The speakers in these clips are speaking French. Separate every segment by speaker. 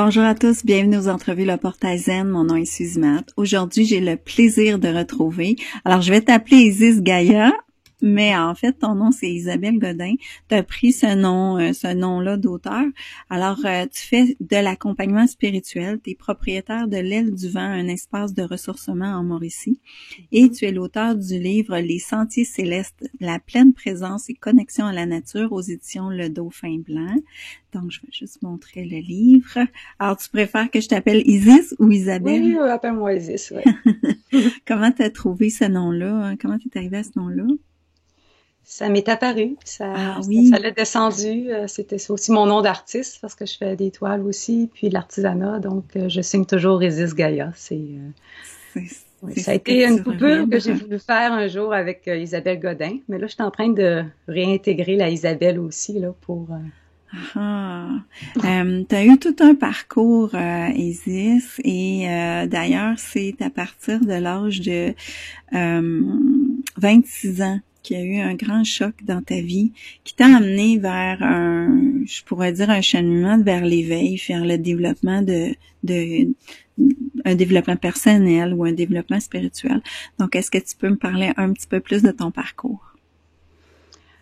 Speaker 1: Bonjour à tous, bienvenue aux entrevues Le Portail Zen. Mon nom est Suzy Matt. Aujourd'hui, j'ai le plaisir de retrouver. Alors, je vais t'appeler Isis Gaïa, mais en fait, ton nom, c'est Isabelle Godin. Tu as pris ce nom-là d'auteur. Alors, tu fais de l'accompagnement spirituel. Tu es propriétaire de l'Aile du Vent, un espace de ressourcement en Mauricie. Et tu es l'auteur du livre Les Sentiers Célestes, la pleine présence et connexion à la nature aux éditions Le Dauphin Blanc. Donc, je vais juste montrer le livre. Alors, tu préfères que je t'appelle Isis ou Isabelle?
Speaker 2: Oui, appelle-moi Isis, oui.
Speaker 1: Comment t'as trouvé ce nom-là? Comment t'es arrivée à ce nom-là?
Speaker 2: Ça m'est apparu,
Speaker 1: Ah oui.
Speaker 2: ça l'a descendu. C'était aussi mon nom d'artiste parce que je fais des toiles aussi, puis de l'artisanat. Donc, je signe toujours Isis Gaïa. Ça a été une coupure que j'ai voulu faire un jour avec Isabelle Godin. Mais là, je suis en train de réintégrer la Isabelle aussi là pour.
Speaker 1: T'as eu tout un parcours, Isis, et d'ailleurs, c'est à partir de l'âge de 26 ans qu'il y a eu un grand choc dans ta vie qui t'a amené vers je pourrais dire un cheminement vers l'éveil, vers le développement un développement personnel ou un développement spirituel. Donc, est-ce que tu peux me parler un petit peu plus de ton parcours?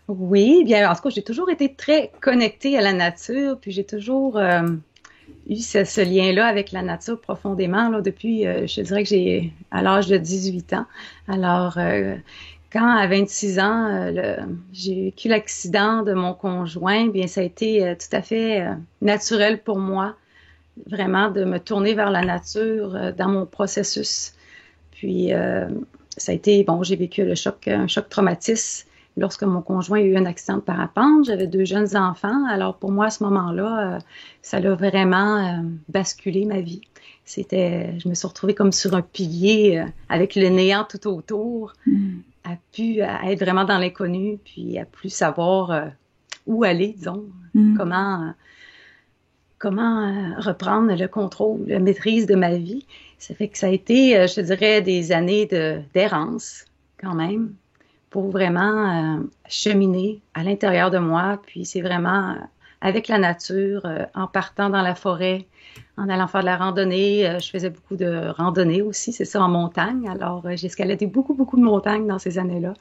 Speaker 2: Oui, bien, en tout cas, j'ai toujours été très connectée à la nature, puis j'ai toujours eu ce lien-là avec la nature profondément, là, depuis, je dirais que j'ai à l'âge de 18 ans. Alors, quand à 26 ans, j'ai vécu l'accident de mon conjoint, bien, ça a été tout à fait naturel pour moi, vraiment, de me tourner vers la nature dans mon processus. Puis, ça a été, bon, j'ai vécu un choc traumatique lorsque mon conjoint a eu un accident de parapente. J'avais 2 jeunes enfants. Alors, pour moi, à ce moment-là, ça a vraiment basculé ma vie. Je me suis retrouvée comme sur un pilier avec le néant tout autour, à être vraiment dans l'inconnu, puis à plus savoir où aller, disons, comment reprendre le contrôle, la maîtrise de ma vie. Ça fait que ça a été, je te dirais, des années d'errance quand même, pour vraiment cheminer à l'intérieur de moi. Puis c'est vraiment avec la nature, en partant dans la forêt, en allant faire de la randonnée. Je faisais beaucoup de randonnée aussi, c'est ça, en montagne. Alors, j'ai escaladé beaucoup, beaucoup de montagnes dans ces années-là.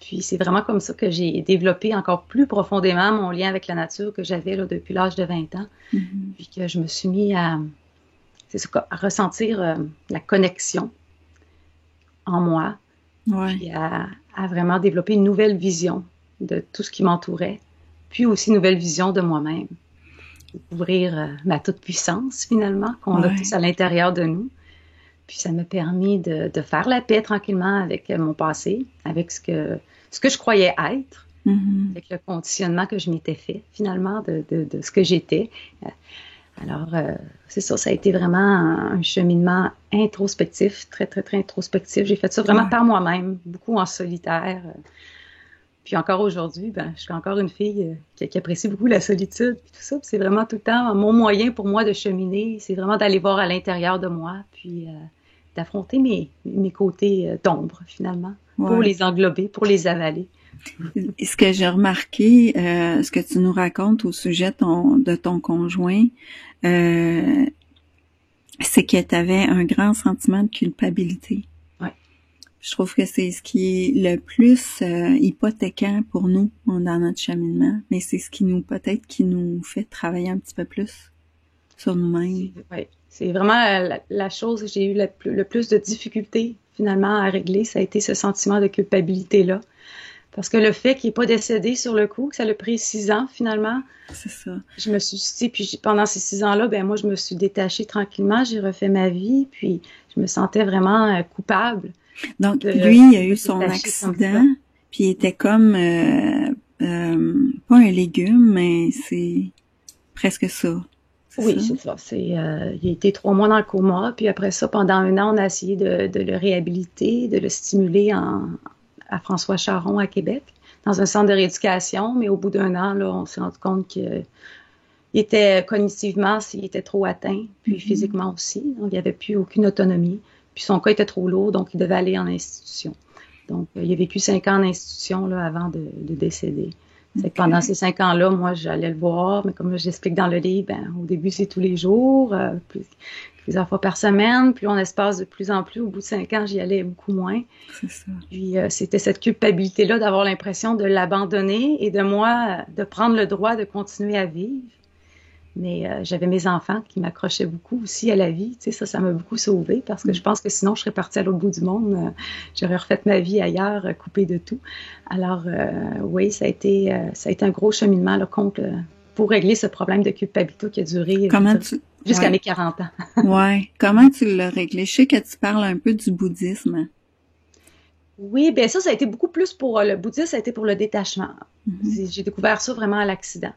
Speaker 2: Puis c'est vraiment comme ça que j'ai développé encore plus profondément mon lien avec la nature que j'avais là, depuis l'âge de 20 ans. Puis que je me suis mis à ressentir la connexion en moi.
Speaker 1: Ouais.
Speaker 2: Puis à vraiment développer une nouvelle vision de tout ce qui m'entourait, puis aussi une nouvelle vision de moi-même. Découvrir ma toute-puissance, finalement, qu'on a tous à l'intérieur de nous. Puis ça m'a permis de faire la paix tranquillement avec mon passé, avec ce que je croyais être, avec le conditionnement que je m'étais fait, finalement, de ce que j'étais. Alors, c'est ça, ça a été vraiment un cheminement introspectif, très, très, très introspectif. J'ai fait ça vraiment par moi-même, beaucoup en solitaire. Puis encore aujourd'hui, je suis encore une fille qui apprécie beaucoup la solitude et tout ça. Puis c'est vraiment tout le temps mon moyen pour moi de cheminer, c'est vraiment d'aller voir à l'intérieur de moi, puis d'affronter mes côtés d'ombre, finalement, pour les englober, pour les avaler.
Speaker 1: Et ce que j'ai remarqué, ce que tu nous racontes au sujet de ton conjoint, c'est que tu avais un grand sentiment de culpabilité.
Speaker 2: Ouais.
Speaker 1: Je trouve que c'est ce qui est le plus hypothéquant pour nous dans notre cheminement, mais c'est ce qui nous fait travailler un petit peu plus sur nous-mêmes.
Speaker 2: Oui, c'est vraiment la chose que j'ai eu le plus de difficultés finalement à régler, ça a été ce sentiment de culpabilité-là. Parce que le fait qu'il n'ait pas décédé sur le coup, que ça l'a pris 6 ans finalement.
Speaker 1: C'est ça.
Speaker 2: Je me suis, puis pendant ces 6 ans-là, moi je me suis détachée tranquillement, j'ai refait ma vie, puis je me sentais vraiment coupable.
Speaker 1: Donc lui, il a eu son accident, puis il était comme pas un légume, mais c'est presque ça.
Speaker 2: Oui, c'est ça. Il a été 3 mois dans le coma, puis après ça, pendant 1 an, on a essayé de le réhabiliter, de le stimuler à François Charon à Québec, dans un centre de rééducation, mais au bout d'1 an, là, on s'est rendu compte qu'il était cognitivement, il était trop atteint, puis physiquement aussi, donc il n'y avait plus aucune autonomie, puis son cas était trop lourd, donc il devait aller en institution. Donc, il a vécu 5 ans en institution là, avant de décéder. C'est que pendant ces 5 ans-là, moi, j'allais le voir, mais comme j'explique dans le livre, ben, au début, c'est tous les jours, plusieurs fois par semaine. Puis on espace de plus en plus. Au bout de 5 ans, j'y allais beaucoup moins.
Speaker 1: C'est ça.
Speaker 2: Puis c'était cette culpabilité-là d'avoir l'impression de l'abandonner et de moi, de prendre le droit de continuer à vivre. Mais j'avais mes enfants qui m'accrochaient beaucoup aussi à la vie. Tu sais, ça m'a beaucoup sauvée parce que je pense que sinon, je serais partie à l'autre bout du monde. J'aurais refait ma vie ailleurs, coupée de tout. Alors, oui, ça a été un gros cheminement là, pour régler ce problème de culpabilité qui a duré jusqu'à mes 40 ans.
Speaker 1: Ouais. Comment tu l'as réglé? Je sais que tu parles un peu du bouddhisme.
Speaker 2: Oui, bien ça a été beaucoup plus pour le bouddhisme, ça a été pour le détachement. J'ai découvert ça vraiment à l'accident.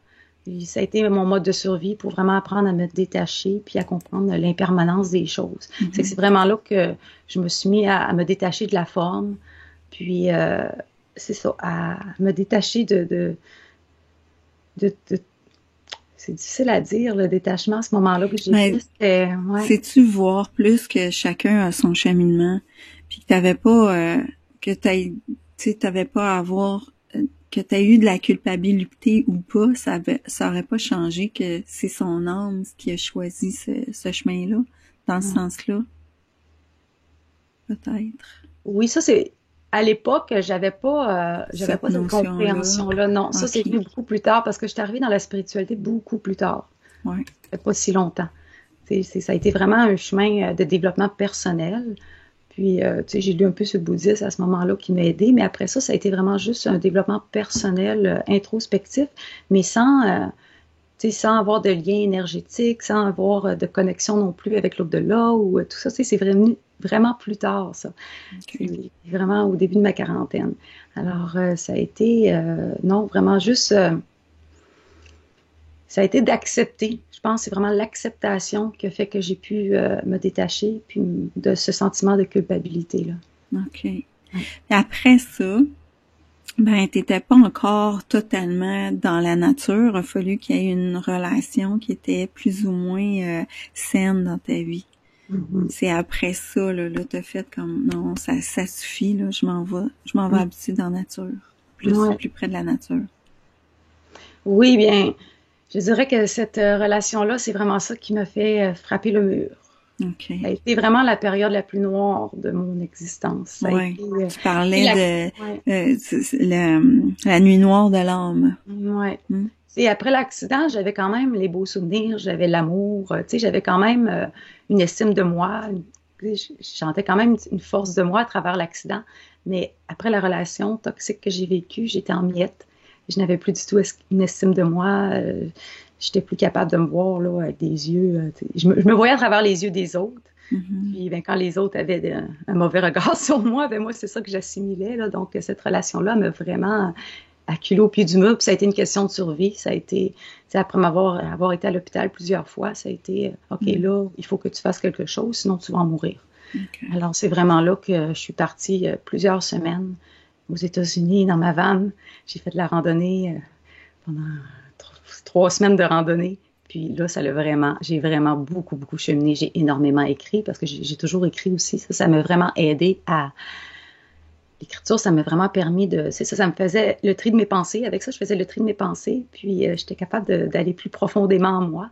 Speaker 2: Puis ça a été mon mode de survie pour vraiment apprendre à me détacher puis à comprendre l'impermanence des choses. C'est vraiment là que je me suis mis à me détacher de la forme, puis c'est ça, à me détacher de c'est difficile à dire, le détachement, à ce moment-là que j'ai fait, c'était... Ouais.
Speaker 1: Sais-tu voir plus que chacun a son cheminement, puis que t'avais pas... t'avais pas à avoir... que tu as eu de la culpabilité ou pas, ça aurait pas changé que c'est son âme qui a choisi ce chemin-là, dans ce sens-là. Peut-être.
Speaker 2: Oui, ça c'est... À l'époque, j'avais pas cette compréhension-là. Non, ça c'est venu beaucoup plus tard parce que je suis arrivée dans la spiritualité beaucoup plus tard.
Speaker 1: Ouais.
Speaker 2: Ça fait pas si longtemps. Ça a été vraiment un chemin de développement personnel. Puis, j'ai lu un peu sur le bouddhisme à ce moment-là qui m'a aidé, mais après ça, ça a été vraiment juste un développement personnel, introspectif, mais sans avoir de lien énergétique, sans avoir de connexion non plus avec l'au-delà ou tout ça. C'est vraiment plus tard, ça. Okay. C'est vraiment au début de ma quarantaine. Alors, ça a été, non, vraiment juste... ça a été d'accepter. Je pense que c'est vraiment l'acceptation qui a fait que j'ai pu me détacher puis de ce sentiment de culpabilité-là.
Speaker 1: OK. Et après ça, ben, t'étais pas encore totalement dans la nature. Il a fallu qu'il y ait une relation qui était plus ou moins saine dans ta vie. C'est après ça, là t'as fait comme, non, ça suffit, là, je m'en vais habiter dans la nature. Plus près de la nature.
Speaker 2: Oui, bien... Je dirais que cette relation-là, c'est vraiment ça qui m'a fait frapper le mur.
Speaker 1: Okay.
Speaker 2: Ça a été vraiment la période la plus noire de mon existence.
Speaker 1: Oui, tu parlais de la nuit noire de l'âme.
Speaker 2: Oui. Et après l'accident, j'avais quand même les beaux souvenirs, j'avais l'amour, j'avais quand même une estime de moi. Je sentais quand même une force de moi à travers l'accident. Mais après la relation toxique que j'ai vécue, j'étais en miettes. Je n'avais plus du tout une estime de moi. J'étais plus capable de me voir là, avec des yeux. Je me voyais à travers les yeux des autres. Puis ben, quand les autres avaient un mauvais regard sur moi, ben moi, c'est ça que j'assimilais. Là. Donc, cette relation-là m'a vraiment acculée au pied du mur. Puis ça a été une question de survie. Ça a été, après avoir été à l'hôpital plusieurs fois, ça a été, OK, là, il faut que tu fasses quelque chose, sinon tu vas en mourir. Okay. Alors, c'est vraiment là que je suis partie plusieurs semaines aux États-Unis, dans ma van. J'ai fait de la randonnée pendant 3 semaines de randonnée. Puis là, j'ai vraiment beaucoup, beaucoup cheminé. J'ai énormément écrit parce que j'ai toujours écrit aussi. Ça m'a vraiment aidé l'écriture, ça m'a vraiment permis ça me faisait le tri de mes pensées. Avec ça, je faisais le tri de mes pensées. Puis j'étais capable d'aller plus profondément en moi.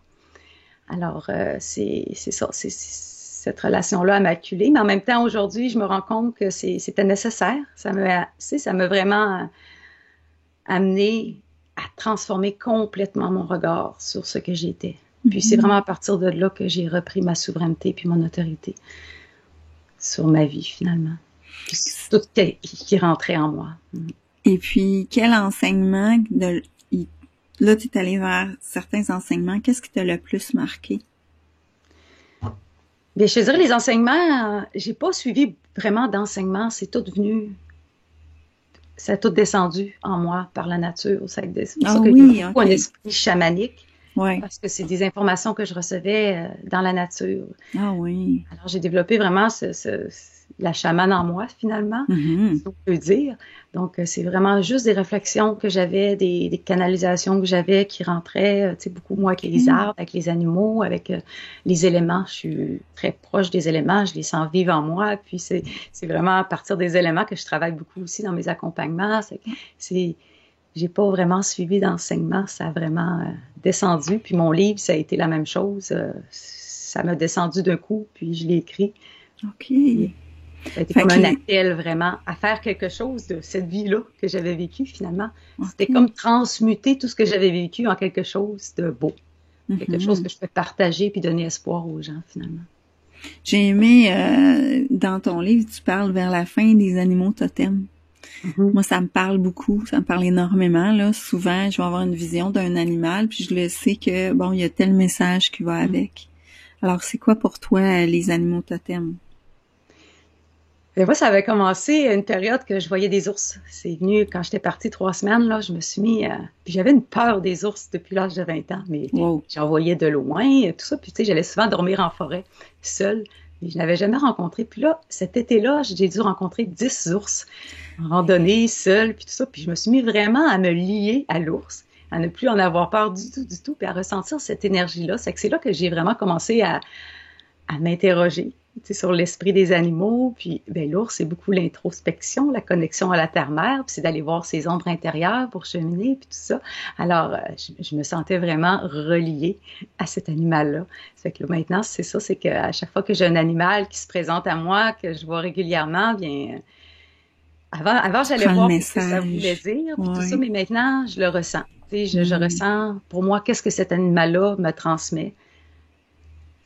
Speaker 2: Alors, c'est ça. Cette relation-là m'a acculée. Mais en même temps, aujourd'hui, je me rends compte que c'était nécessaire. Ça m'a vraiment amené à transformer complètement mon regard sur ce que j'étais. Puis c'est vraiment à partir de là que j'ai repris ma souveraineté puis mon autorité sur ma vie, finalement. Puis tout qui rentrait en moi.
Speaker 1: Et puis, quel enseignement, là, tu es allé vers certains enseignements, qu'est-ce qui t'a le plus marqué?
Speaker 2: Bien, je te dirais, les enseignements, j'ai pas suivi vraiment d'enseignements, ça a tout descendu en moi par la nature. C'est pour ça que j'ai beaucoup un esprit chamanique, parce que c'est des informations que je recevais dans la nature.
Speaker 1: Ah oui.
Speaker 2: Alors, j'ai développé vraiment la chamane en moi, finalement, si on peut dire. Donc, c'est vraiment juste des réflexions que j'avais, des canalisations que j'avais qui rentraient, beaucoup moi avec les arbres, avec les animaux, avec les éléments. Je suis très proche des éléments, je les sens vivre en moi. Puis, c'est vraiment à partir des éléments que je travaille beaucoup aussi dans mes accompagnements. j'ai pas vraiment suivi d'enseignement, ça a vraiment descendu. Puis mon livre, ça a été la même chose. Ça m'a descendu d'un coup, puis je l'ai écrit.
Speaker 1: OK.
Speaker 2: Puis, ça a été comme un appel vraiment à faire quelque chose de cette vie-là que j'avais vécue finalement. Okay. C'était comme transmuter tout ce que j'avais vécu en quelque chose de beau. Quelque chose que je peux partager puis donner espoir aux gens finalement.
Speaker 1: J'ai aimé, dans ton livre, tu parles vers la fin des animaux totems. Moi, ça me parle beaucoup, ça me parle énormément. Là, souvent, je vais avoir une vision d'un animal, puis je le sais que, bon, il y a tel message qui va avec. Alors, c'est quoi pour toi les animaux totems?
Speaker 2: Et moi, ça avait commencé à une période que je voyais des ours. C'est venu quand j'étais partie 3 semaines, là, je me suis mis... Puis j'avais une peur des ours depuis l'âge de 20 ans, mais j'en voyais de loin, tout ça. Puis tu sais, j'allais souvent dormir en forêt, seule, mais je n'avais jamais rencontré. Puis là, cet été-là, j'ai dû rencontrer 10 ours, en randonnée, seule, puis tout ça. Puis je me suis mis vraiment à me lier à l'ours, à ne plus en avoir peur du tout, puis à ressentir cette énergie-là. C'est là que j'ai vraiment commencé à m'interroger sur l'esprit des animaux. Puis ben, l'ours, c'est beaucoup l'introspection, la connexion à la terre-mère, puis c'est d'aller voir ses ombres intérieures pour cheminer, puis tout ça. Alors, je me sentais vraiment reliée à cet animal-là. Ça fait que là, maintenant, c'est ça, c'est qu'à chaque fois que j'ai un animal qui se présente à moi, que je vois régulièrement, bien... Avant j'allais voir ce que ça voulait dire, puis tout ça, mais maintenant, je le ressens. Je ressens, pour moi, qu'est-ce que cet animal-là me transmet.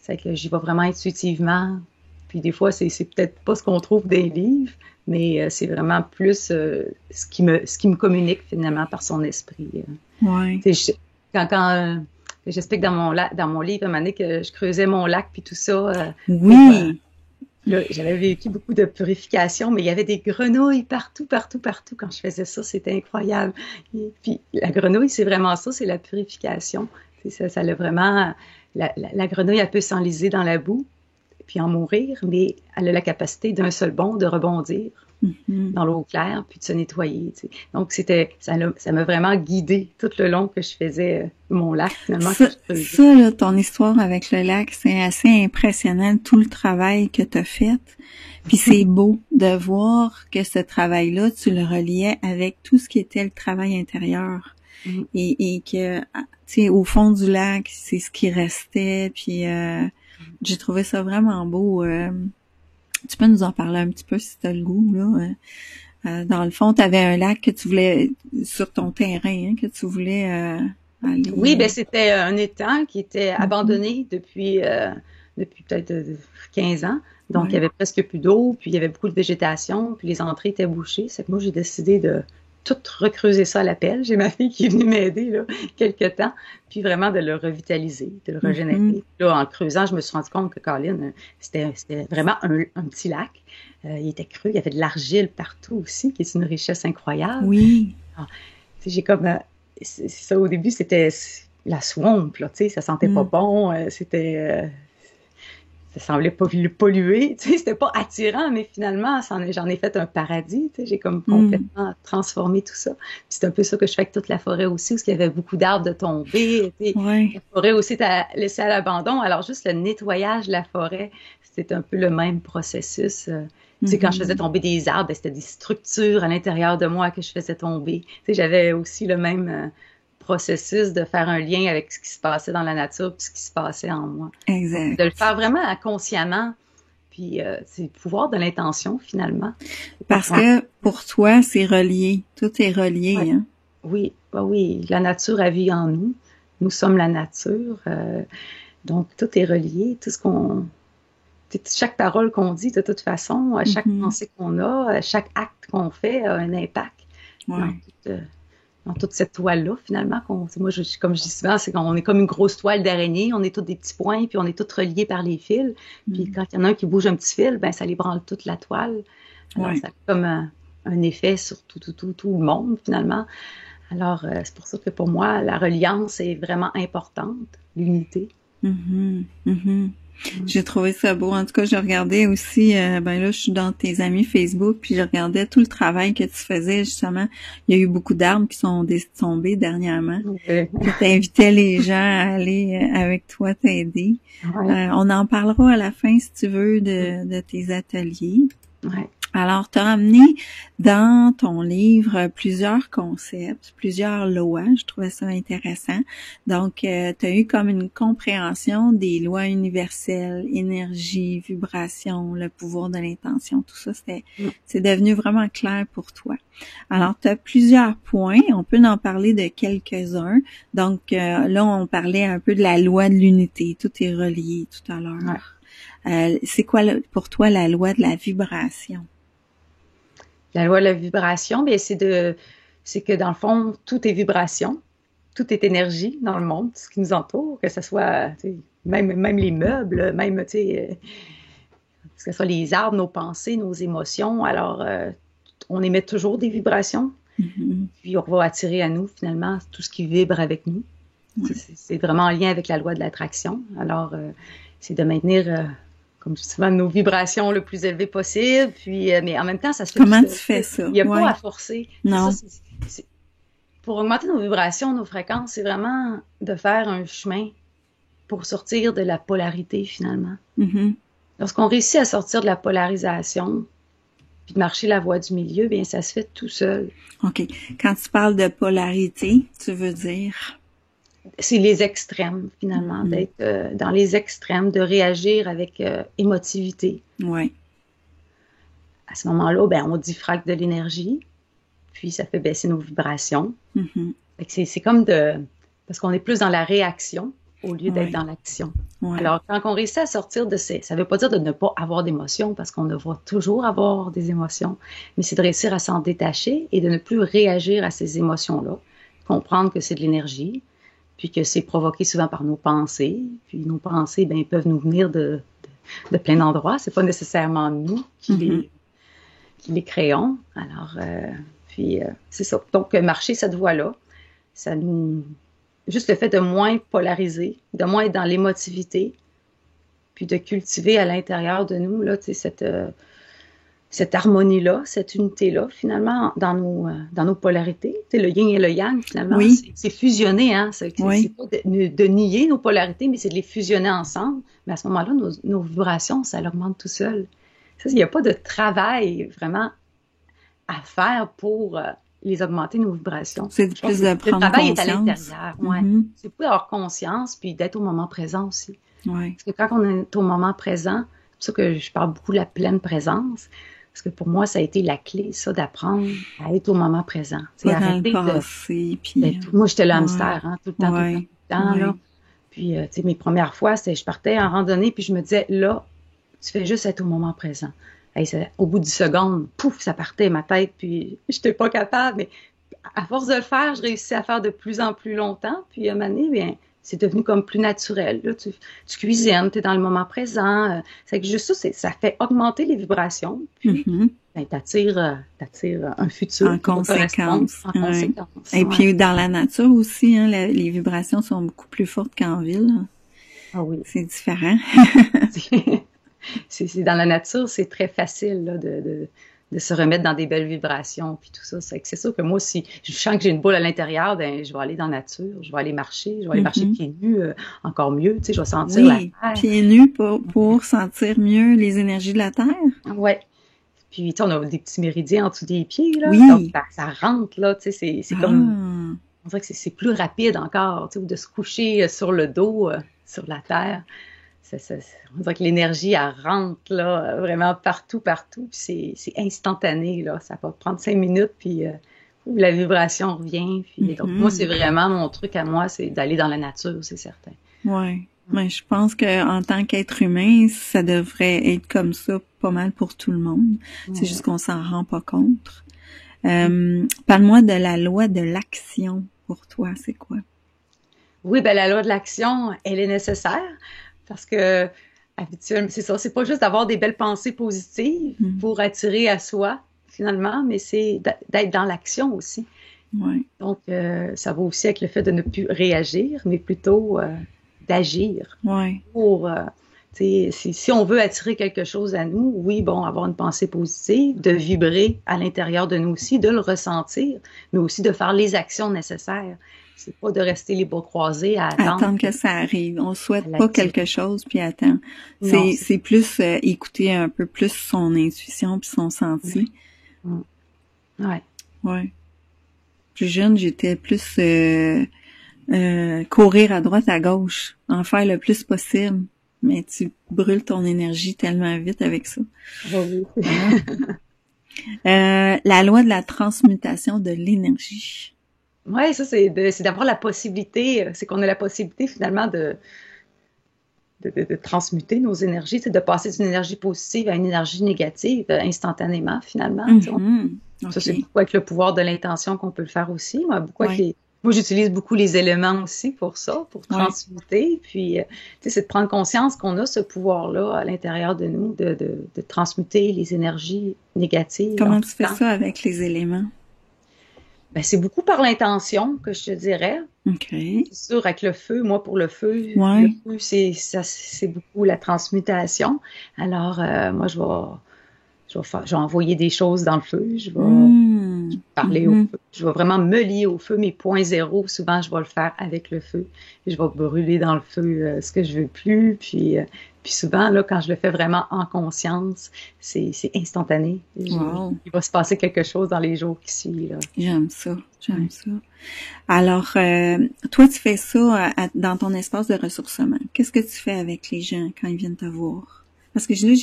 Speaker 2: C'est que j'y vais vraiment intuitivement. Puis des fois, c'est peut-être pas ce qu'on trouve dans les livres, mais c'est vraiment plus ce qui me communique finalement par son esprit.
Speaker 1: Ouais.
Speaker 2: Quand j'explique dans mon livre, à un moment donné, que je creusais mon lac puis tout ça.
Speaker 1: Oui.
Speaker 2: Là, j'avais vécu beaucoup de purification, mais il y avait des grenouilles partout quand je faisais ça. C'était incroyable. Et puis la grenouille, c'est vraiment ça, c'est la purification. Ça l'a vraiment... La grenouille, elle peut s'enliser dans la boue puis en mourir, mais elle a la capacité d'un seul bond de rebondir dans l'eau claire puis de se nettoyer. Tu sais. Donc, ça m'a vraiment guidée tout le long que je faisais mon lac, finalement.
Speaker 1: Ça là, ton histoire avec le lac, c'est assez impressionnant, tout le travail que tu as fait. Puis c'est beau de voir que ce travail-là, tu le reliais avec tout ce qui était le travail intérieur. Et que, tu sais, au fond du lac, c'est ce qui restait, puis j'ai trouvé ça vraiment beau. Tu peux nous en parler un petit peu si t'as le goût, là. Dans le fond, t'avais un lac que tu voulais, sur ton terrain, hein, que tu voulais aller...
Speaker 2: Oui, ben c'était un étang qui était abandonné depuis peut-être 15 ans. Donc, il y avait presque plus d'eau, puis il y avait beaucoup de végétation, puis les entrées étaient bouchées. C'est que moi, j'ai décidé de tout recreuser ça à la pelle. J'ai ma fille qui est venue m'aider là quelque temps, puis vraiment de le revitaliser, de le régénérer. Là, en creusant, je me suis rendu compte que Colin, c'était vraiment un petit lac. Il était creux, il y avait de l'argile partout aussi, qui est une richesse incroyable.
Speaker 1: Oui.
Speaker 2: Alors, j'ai comme c'est ça au début, c'était la swamp là, tu sais, ça sentait pas bon, c'était ça semblait pas pollué, tu sais, c'était pas attirant, mais finalement, j'en ai fait un paradis, tu sais, j'ai comme complètement transformé tout ça. Puis c'est un peu ça que je fais avec toute la forêt aussi, parce qu'il y avait beaucoup d'arbres de tomber, tu sais. La forêt aussi était laissée à l'abandon, alors juste le nettoyage de la forêt, c'était un peu le même processus. Tu sais, quand je faisais tomber des arbres, c'était des structures à l'intérieur de moi que je faisais tomber. Tu sais, j'avais aussi le même... processus de faire un lien avec ce qui se passait dans la nature puis ce qui se passait en moi.
Speaker 1: Exact.
Speaker 2: De le faire vraiment consciemment, puis c'est le pouvoir de l'intention, finalement.
Speaker 1: Parce que pour toi, c'est relié. Tout est relié.
Speaker 2: Ouais.
Speaker 1: Hein?
Speaker 2: Oui, oui. La nature a vie en nous. Nous sommes la nature. Donc, tout est relié. Tout ce qu'on... Chaque parole qu'on dit, de toute façon, chaque pensée qu'on a, chaque acte qu'on fait a un impact dans toute cette toile-là, finalement. Moi, comme je dis souvent, c'est qu'on est comme une grosse toile d'araignée, on est tous des petits points, puis on est tous reliés par les fils. Puis quand il y en a un qui bouge un petit fil, ben ça ébranle toute la toile. Alors, ça a comme un effet sur tout le monde, finalement. Alors, c'est pour ça que pour moi, la reliance est vraiment importante, l'unité.
Speaker 1: J'ai trouvé ça beau. En tout cas, je regardais aussi, ben là, je suis dans tes amis Facebook, puis je regardais tout le travail que tu faisais, justement. Il y a eu beaucoup d'arbres qui sont tombés dernièrement. Tu invitais les gens à aller avec toi t'aider. On en parlera à la fin, si tu veux, de tes ateliers. Alors, tu as amené dans ton livre plusieurs concepts, plusieurs lois. Je trouvais ça intéressant. Donc, tu as eu comme une compréhension des lois universelles, énergie, vibration, le pouvoir de l'intention. Tout ça, c'est devenu vraiment clair pour toi. Alors, tu as plusieurs points. On peut en parler de quelques-uns. Donc, là, on parlait un peu de la loi de l'unité. Tout est relié tout à l'heure. C'est quoi pour toi la loi de la vibration?
Speaker 2: La loi de la vibration, bien, c'est que dans le fond, tout est vibration, tout est énergie dans le monde, ce qui nous entoure, que ce soit même les meubles, même que ce soit les arbres, nos pensées, nos émotions. Alors, on émet toujours des vibrations, puis on va attirer à nous finalement tout ce qui vibre avec nous. C'est vraiment en lien avec la loi de l'attraction. Alors, c'est de maintenir comme souvent, nos vibrations le plus élevées possible. Puis, mais en même temps, ça se fait.
Speaker 1: Comment tu fais ça?
Speaker 2: Il n'y a pas à forcer.
Speaker 1: Non.
Speaker 2: Pour augmenter nos vibrations, nos fréquences, c'est vraiment de faire un chemin pour sortir de la polarité, finalement. Lorsqu'on réussit à sortir de la polarisation, puis de marcher la voie du milieu, bien, ça se fait tout seul.
Speaker 1: OK. Quand tu parles de polarité, tu veux dire?
Speaker 2: C'est les extrêmes, finalement, d'être dans les extrêmes, de réagir avec émotivité.
Speaker 1: Oui.
Speaker 2: À ce moment-là, ben, on diffracte de l'énergie, puis ça fait baisser nos vibrations. C'est comme parce qu'on est plus dans la réaction au lieu d'être dans l'action. Alors, quand on réussit à sortir de ça ne veut pas dire de ne pas avoir d'émotions, parce qu'on devra toujours avoir des émotions, mais c'est de réussir à s'en détacher et de ne plus réagir à ces émotions-là, comprendre que c'est de l'énergie, puis que c'est provoqué souvent par nos pensées. Puis nos pensées, ben, peuvent nous venir de plein d'endroits. C'est pas nécessairement nous qui les créons. Alors, c'est ça. Donc, marcher cette voie-là, ça nous... Juste le fait de moins polariser, de moins être dans l'émotivité, puis de cultiver à l'intérieur de nous, là, tu sais, cette harmonie-là, cette unité-là, finalement, dans nos polarités. Tu sais, le yin et le yang, finalement, c'est fusionné, hein. C'est pas de nier nos polarités, mais c'est de les fusionner ensemble. Mais à ce moment-là, nos vibrations, ça l'augmente tout seul. Ça, il n'y a pas de travail vraiment à faire pour les augmenter, nos vibrations.
Speaker 1: C'est plus de prendre conscience. Le travail est à
Speaker 2: l'intérieur, C'est pour avoir conscience, puis d'être au moment présent aussi. Parce que quand on est au moment présent, c'est pour ça que je parle beaucoup de la pleine présence. Parce que pour moi, ça a été la clé, ça, d'apprendre à être au moment présent.
Speaker 1: C'est arrêter puis...
Speaker 2: moi, j'étais le hamster, hein, tout le temps, là. Puis, tu sais, mes premières fois, je partais en randonnée, puis je me disais, là, tu fais juste être au moment présent. Au bout de 10 secondes, pouf, ça partait ma tête, puis j'étais pas capable. Mais à force de le faire, je réussissais à faire de plus en plus longtemps. Puis, à un moment donné, bien, c'est devenu comme plus naturel. Là, tu cuisines, tu es dans le moment présent. C'est que juste ça, ça fait augmenter les vibrations. Puis, ben, t'attires un futur.
Speaker 1: En conséquence. Et puis, dans la nature aussi, hein, les vibrations sont beaucoup plus fortes qu'en ville.
Speaker 2: Ah oui.
Speaker 1: C'est différent.
Speaker 2: c'est dans la nature, c'est très facile là, de se remettre dans des belles vibrations puis tout ça. C'est sûr que moi, si je sens que j'ai une boule à l'intérieur, ben je vais aller dans la nature, je vais aller marcher pieds nus, encore mieux, tu sais, je vais sentir la terre.
Speaker 1: Pieds nus pour sentir mieux les énergies de la terre.
Speaker 2: Ouais. Puis, tu sais, on a des petits méridiens en dessous des pieds, là.
Speaker 1: Oui.
Speaker 2: Donc, ça rentre, là, tu sais, c'est comme... On dirait que c'est plus rapide encore, tu sais, de se coucher sur le dos, sur la terre. On dirait que l'énergie, elle rentre, là, vraiment partout, puis c'est instantané, là. Ça va prendre 5 minutes, puis la vibration revient. Puis, donc, moi, c'est vraiment mon truc à moi, c'est d'aller dans la nature, c'est certain.
Speaker 1: Oui. Mais je pense que en tant qu'être humain, ça devrait être comme ça pas mal pour tout le monde. C'est juste qu'on s'en rend pas compte. Parle-moi de la loi de l'action pour toi, c'est quoi?
Speaker 2: Oui, ben la loi de l'action, elle est nécessaire parce que habituellement, c'est ça, c'est pas juste d'avoir des belles pensées positives pour attirer à soi finalement, mais c'est d'être dans l'action aussi. Donc ça va aussi avec le fait de ne plus réagir, mais plutôt d'agir pour Si on veut attirer quelque chose à nous, oui, bon, avoir une pensée positive, de vibrer à l'intérieur de nous aussi, de le ressentir, mais aussi de faire les actions nécessaires. C'est pas de rester les bras croisés à attendre.
Speaker 1: Attendre que ça arrive. On souhaite pas quelque chose puis attendre. C'est plus écouter un peu plus son intuition puis son senti.
Speaker 2: Ouais.
Speaker 1: Ouais. Plus jeune, j'étais plus courir à droite à gauche, en faire le plus possible. Mais tu brûles ton énergie tellement vite avec ça.
Speaker 2: Oui.
Speaker 1: La loi de la transmutation de l'énergie.
Speaker 2: Oui, ça, c'est d'avoir la possibilité, c'est qu'on a la possibilité finalement de transmuter nos énergies, c'est de passer d'une énergie positive à une énergie négative instantanément finalement. Okay. Ça, c'est beaucoup avec le pouvoir de l'intention qu'on peut le faire aussi. Moi, j'utilise beaucoup les éléments aussi pour ça, pour transmuter. Puis, c'est de prendre conscience qu'on a ce pouvoir-là à l'intérieur de nous, de transmuter les énergies négatives.
Speaker 1: Comment tu fais ça avec les éléments?
Speaker 2: Ben, c'est beaucoup par l'intention que je te dirais.
Speaker 1: OK.
Speaker 2: C'est sûr, avec le feu, moi, pour le feu, le feu, c'est beaucoup la transmutation. Alors, moi, je vais envoyer des choses dans le feu, je vais parler au feu, je vais vraiment me lier au feu, mes points zéro, souvent je vais le faire avec le feu, je vais brûler dans le feu ce que je veux plus, puis souvent, là, quand je le fais vraiment en conscience, c'est instantané. Il va se passer quelque chose dans les jours qui suivent.
Speaker 1: J'aime ça. Alors, toi, tu fais ça dans ton espace de ressourcement. Qu'est-ce que tu fais avec les gens quand ils viennent te voir? Parce que là,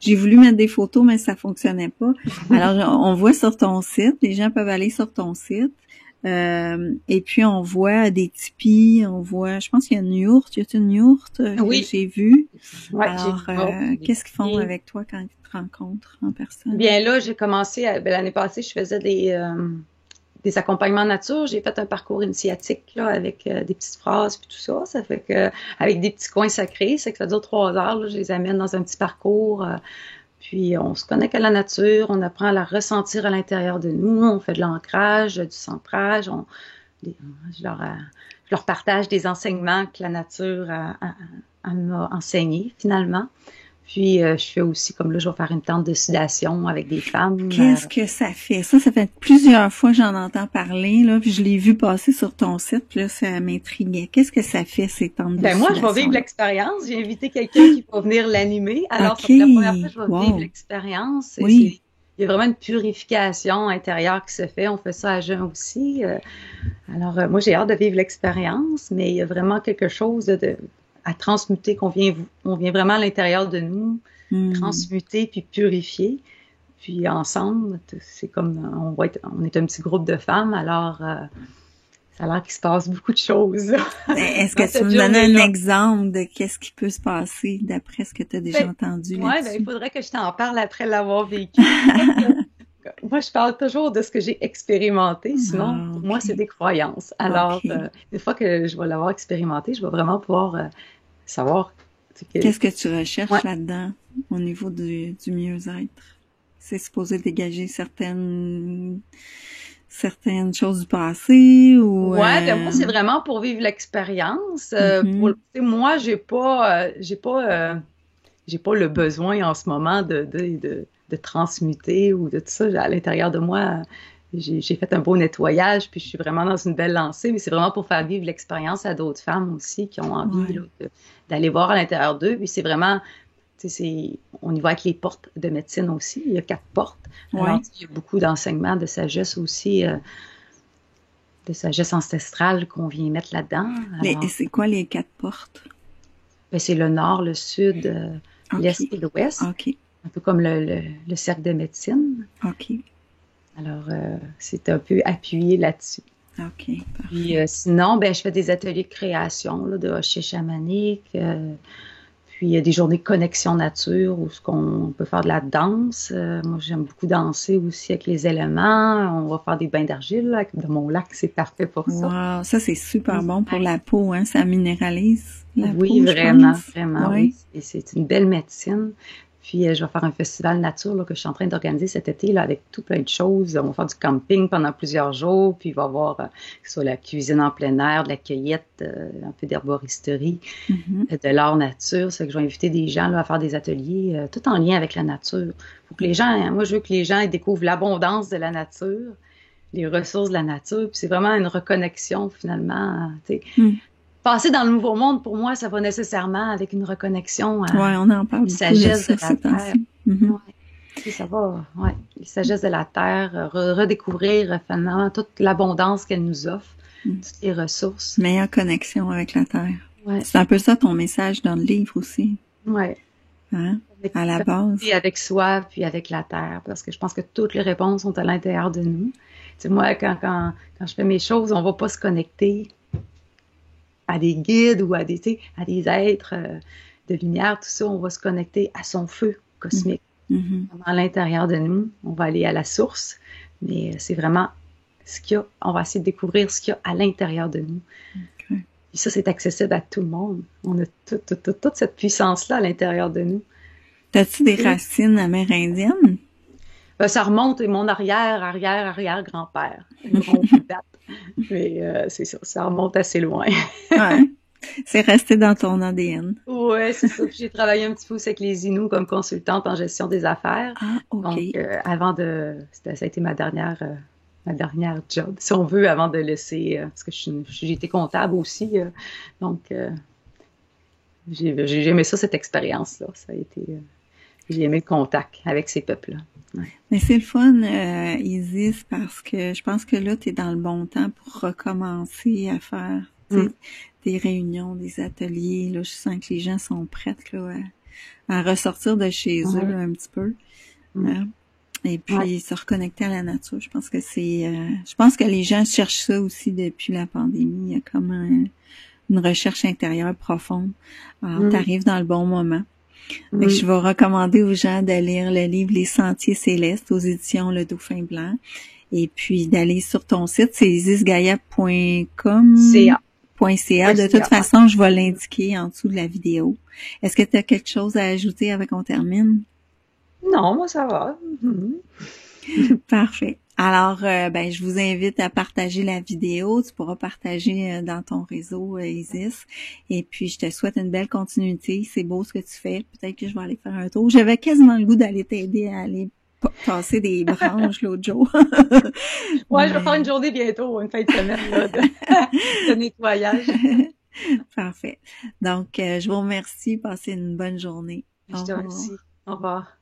Speaker 1: j'ai voulu mettre des photos, mais ça fonctionnait pas. Alors, on voit sur ton site, les gens peuvent aller sur ton site, et puis on voit des tipis, on voit, je pense qu'il y a une yourte. Y a-t-il une yourte que j'ai vue?
Speaker 2: Ouais,
Speaker 1: alors, qu'est-ce qu'ils font avec toi quand ils te rencontrent en personne?
Speaker 2: Bien là, j'ai commencé, l'année passée, je faisais des accompagnements nature. J'ai fait un parcours initiatique là, avec des petites phrases puis tout ça. Ça fait que avec des petits coins sacrés, c'est que ça dure 3 heures. Là, je les amène dans un petit parcours. Puis on se connecte à la nature, on apprend à la ressentir à l'intérieur de nous. On fait de l'ancrage, du centrage. Je leur partage des enseignements que la nature m'a enseignés finalement. Puis, je fais aussi, comme là, je vais faire une tente de sudation avec des femmes.
Speaker 1: Qu'est-ce que ça fait? Ça fait plusieurs fois que j'en entends parler, là, puis je l'ai vu passer sur ton site, puis là, ça m'intriguait. Qu'est-ce que ça fait, ces tentes de sudation?
Speaker 2: Moi, je vais vivre l'expérience. J'ai invité quelqu'un qui va venir l'animer. Alors, pour la première fois, je vais vivre l'expérience.
Speaker 1: Oui.
Speaker 2: Il y a vraiment une purification intérieure qui se fait. On fait ça à jeun aussi. Alors, moi, j'ai hâte de vivre l'expérience, mais il y a vraiment quelque chose à transmuter, qu'on vient vraiment à l'intérieur de nous, transmuter puis purifier. Puis ensemble, c'est comme, on est un petit groupe de femmes, alors ça a l'air qu'il se passe beaucoup de choses.
Speaker 1: Est-ce que tu me donnes un exemple de qu'est-ce qui peut se passer d'après ce que tu as déjà entendu là-dessus?
Speaker 2: Il faudrait que je t'en parle après l'avoir vécu. Moi, je parle toujours de ce que j'ai expérimenté, sinon, pour moi, c'est des croyances. Alors, une fois que je vais l'avoir expérimenté, je vais vraiment pouvoir savoir.
Speaker 1: Qu'est-ce que tu recherches là-dedans au niveau du mieux-être? C'est supposé dégager certaines choses du passé ou
Speaker 2: moi c'est vraiment pour vivre l'expérience. Moi j'ai pas le besoin en ce moment de transmuter ou de tout ça. À l'intérieur de moi, j'ai fait un beau nettoyage, puis je suis vraiment dans une belle lancée, mais c'est vraiment pour faire vivre l'expérience à d'autres femmes aussi qui ont envie d'aller voir à l'intérieur d'eux. Puis c'est vraiment, on y va avec les portes de médecine aussi. Il y a 4 portes. Alors, il y a beaucoup d'enseignements de sagesse aussi, de sagesse ancestrale qu'on vient mettre là-dedans.
Speaker 1: Et c'est quoi les 4 portes?
Speaker 2: C'est le nord, le sud, l'est et l'ouest.
Speaker 1: Okay.
Speaker 2: Un peu comme le cercle de médecine.
Speaker 1: OK.
Speaker 2: Alors, c'est un peu appuyé là-dessus.
Speaker 1: OK, parfait.
Speaker 2: Puis sinon, je fais des ateliers de création, là, de hochets chamaniques, puis il y a des journées de connexion nature où on peut faire de la danse. Moi, j'aime beaucoup danser aussi avec les éléments. On va faire des bains d'argile dans mon lac, c'est parfait pour ça.
Speaker 1: Wow, ça c'est super bon pour la peau, ça minéralise la peau.
Speaker 2: Oui, vraiment. Oui. Et c'est une belle médecine. Puis, je vais faire un festival nature là, que je suis en train d'organiser cet été là, avec tout plein de choses. On va faire du camping pendant plusieurs jours. Puis, il va y avoir que ce soit la cuisine en plein air, de la cueillette, un peu d'herboristerie, de l'art nature. C'est que je vais inviter des gens là, à faire des ateliers, tout en lien avec la nature. Pour que les gens, moi, je veux que les gens ils découvrent l'abondance de la nature, les ressources de la nature. Puis, c'est vraiment une reconnexion, finalement. Passer dans le nouveau monde, pour moi, ça va nécessairement avec une reconnexion à
Speaker 1: on en parle
Speaker 2: la sagesse de la
Speaker 1: ces
Speaker 2: terre. Ouais. Ça va, ouais. La sagesse de la terre, redécouvrir finalement toute l'abondance qu'elle nous offre, toutes les ressources.
Speaker 1: Meilleure connexion avec la terre.
Speaker 2: Ouais.
Speaker 1: C'est un peu ça ton message dans le livre aussi.
Speaker 2: Ouais.
Speaker 1: Hein? À la base.
Speaker 2: Puis avec soi, puis avec la terre, parce que je pense que toutes les réponses sont à l'intérieur de nous. Tu sais, moi, quand je fais mes choses, on va pas se connecter à des guides ou à des êtres de lumière, tout ça, on va se connecter à son feu cosmique. À l'intérieur de nous, on va aller à la source, mais c'est vraiment ce qu'il y a, on va essayer de découvrir ce qu'il y a à l'intérieur de nous. Et ça, c'est accessible à tout le monde. On a toute cette puissance-là à l'intérieur de nous.
Speaker 1: T'as-tu des racines amérindiennes?
Speaker 2: Ben, ça remonte à mon arrière-grand-père. Mais c'est ça, ça remonte assez loin.
Speaker 1: Ouais. C'est resté dans ton ADN.
Speaker 2: Ouais, c'est ça. J'ai travaillé un petit peu aussi avec les Inuits comme consultante en gestion des affaires.
Speaker 1: Ah, OK.
Speaker 2: Donc, ça a été ma dernière job, si on veut, avant de laisser, parce que j'ai été comptable aussi. Donc, j'ai aimé ça, cette expérience-là. Ça a été, j'ai aimé le contact avec ces peuples-là. Ouais.
Speaker 1: Mais c'est le fun, Isis, parce que je pense que là, tu es dans le bon temps pour recommencer à faire des réunions, des ateliers. Là, je sens que les gens sont prêts là, à ressortir de chez eux un petit peu. Hein? Et puis se reconnecter à la nature. Je pense que je pense que les gens cherchent ça aussi depuis la pandémie. Il y a comme une recherche intérieure profonde. Alors, t'arrives dans le bon moment. Fait que je vais recommander aux gens de lire le livre Les Sentiers Célestes aux éditions Le Dauphin Blanc. Et puis d'aller sur ton site, c'est isisgaia.com. .ca. De toute façon, je vais l'indiquer en dessous de la vidéo. Est-ce que tu as quelque chose à ajouter avant qu'on termine?
Speaker 2: Non, moi ça va.
Speaker 1: Parfait. Alors, je vous invite à partager la vidéo. Tu pourras partager dans ton réseau, Isis. Et puis, je te souhaite une belle continuité. C'est beau ce que tu fais. Peut-être que je vais aller faire un tour. J'avais quasiment le goût d'aller t'aider à aller passer des branches l'autre jour.
Speaker 2: Ouais, je vais faire une journée bientôt, une fin de semaine là, de nettoyage.
Speaker 1: Parfait. Donc, je vous remercie. Passez une bonne journée.
Speaker 2: Je te remercie. Au revoir.